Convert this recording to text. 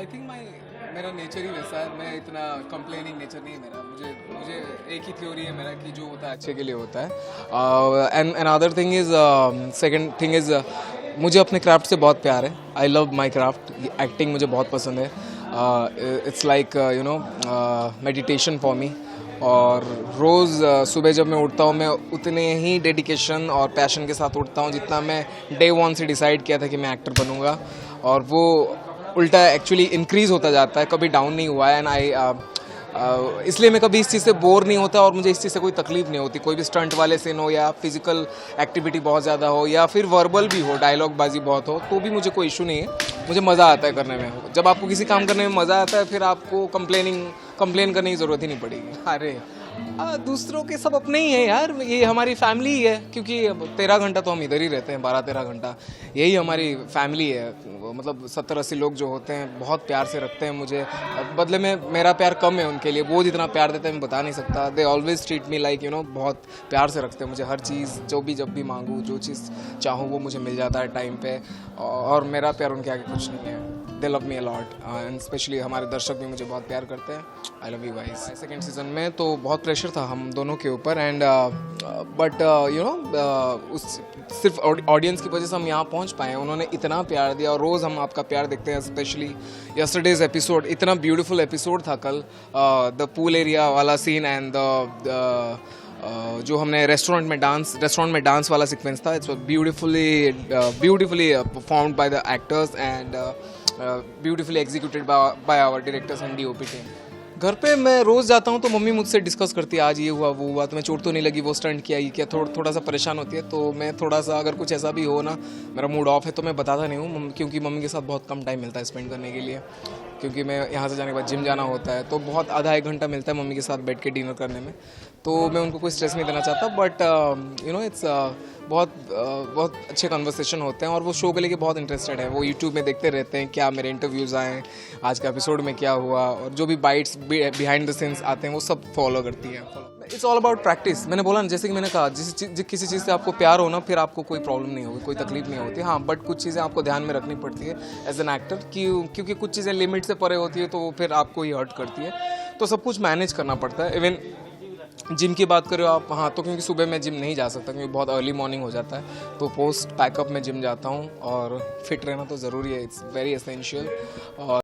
I think मेरा nature ही वैसा है। मैं इतना कंप्लेनिंग नेचर नहीं है मेरा। मुझे मुझे एक ही थ्योरी है मेरा कि जो होता है अच्छे के लिए होता है। And another thing is second thing is मुझे अपने क्राफ्ट से बहुत प्यार है। I love my craft. Acting मुझे बहुत पसंद है। It's like you know meditation for me. और रोज़ सुबह जब मैं उठता हूँ मैं उतने ही डेडिकेशन और पैशन के साथ उठता हूँ जितना मैं डे वन से डिसाइड किया था कि मैं एक्टर बनूँगा। और वो उल्टा एक्चुअली इंक्रीज़ होता जाता है, कभी डाउन नहीं हुआ है। एंड इसलिए मैं कभी इस चीज़ से बोर नहीं होता और मुझे इस चीज़ से कोई तकलीफ नहीं होती। कोई भी स्टंट वाले सीन हो या फिजिकल एक्टिविटी बहुत ज़्यादा हो या फिर वर्बल भी हो, डायलॉग बाजी बहुत हो, तो भी मुझे कोई इशू नहीं है। मुझे मज़ा आता है करने में। जब आपको किसी काम करने में मज़ा आता है फिर आपको कंप्लेन करने की ज़रूरत ही नहीं पड़ेगी। अरे दूसरों के सब अपने ही हैं यार, ये हमारी फैमिली ही है। क्योंकि 13 घंटा तो हम इधर ही रहते हैं, 12-13 घंटा यही हमारी फैमिली है। मतलब 70-80 लोग जो होते हैं बहुत प्यार से रखते हैं मुझे। बदले में मेरा प्यार कम है उनके लिए, वो जितना प्यार देते हैं मैं बता नहीं सकता। They always treat me like you know, बहुत प्यार से रखते हैं मुझे। हर चीज़ जब भी मांगूँ, जो चीज़ चाहूँ वो मुझे मिल जाता है टाइम पे। और मेरा प्यार उनके आगे कुछ नहीं है। दे love me a lot and specially हमारे दर्शक भी मुझे बहुत प्यार करते हैं। I love you guys. Second season में तो बहुत प्रेशर था हम दोनों के ऊपर। एंड बट यू नो उस सिर्फ ऑडियंस की वजह से हम यहाँ पहुँच पाए हैं। उन्होंने इतना प्यार दिया और रोज़ हम आपका प्यार देखते हैं। स्पेशली यस्टरडेज एपिसोड, इतना ब्यूटीफुल एपिसोड था कल। द पूल एरिया वाला सीन एंड जो हमने रेस्टोरेंट में डांस वाला सीक्वेंस था। It's beautifully performed by the actors and beautifully executed by our directors and DOP team. घर पे मैं रोज़ जाता हूँ तो मम्मी मुझसे डिस्कस करती है आज ये हुआ वो हुआ, तुम्हें चोट तो नहीं लगी, वो स्टंट किया, ये क्या। थोड़ा सा परेशान होती है। तो मैं थोड़ा सा अगर कुछ ऐसा भी हो ना, मेरा मूड ऑफ है तो मैं बताता नहीं हूँ, क्योंकि मम्मी के साथ बहुत कम टाइम मिलता है स्पेंड करने के लिए। क्योंकि मैं यहाँ से जाने के बाद जिम जाना होता है तो बहुत आधा 1 घंटा मिलता है मम्मी के साथ बैठ के डिनर करने में। तो मैं उनको कोई स्ट्रेस नहीं देना चाहता। बट यू नो इट्स बहुत अच्छे कन्वर्सेशन होते हैं और वो शो को लेके बहुत इंटरेस्टेड है। वो यूट्यूब में देखते रहते हैं क्या मेरे इंटरव्यूज़ आए, आज का एपिसोड में क्या हुआ, और जो भी बाइट्स बिहाइंड द सीन्स आते हैं वो सब फॉलो करती है। It's all about practice. मैंने बोला ना, जैसे कि मैंने कहा, किसी चीज़ से आपको प्यार हो ना, फिर आपको कोई प्रॉब्लम नहीं होगी, कोई तकलीफ नहीं होती। हाँ, बट कुछ चीज़ें आपको ध्यान में रखनी पड़ती है एज एन एक्टर, क्योंकि कुछ चीज़ें लिमिट से परे होती है तो वो फिर आपको ही हर्ट करती है। तो सब कुछ मैनेज करना पड़ता है। इवन जिम की बात करो आप, हाँ, तो क्योंकि सुबह मैं जिम नहीं जा सकता क्योंकि बहुत अर्ली मॉर्निंग हो जाता है। तो पोस्ट पैकअप में जिम जाता हूँ और फिट रहना तो ज़रूरी है। It's very essential. और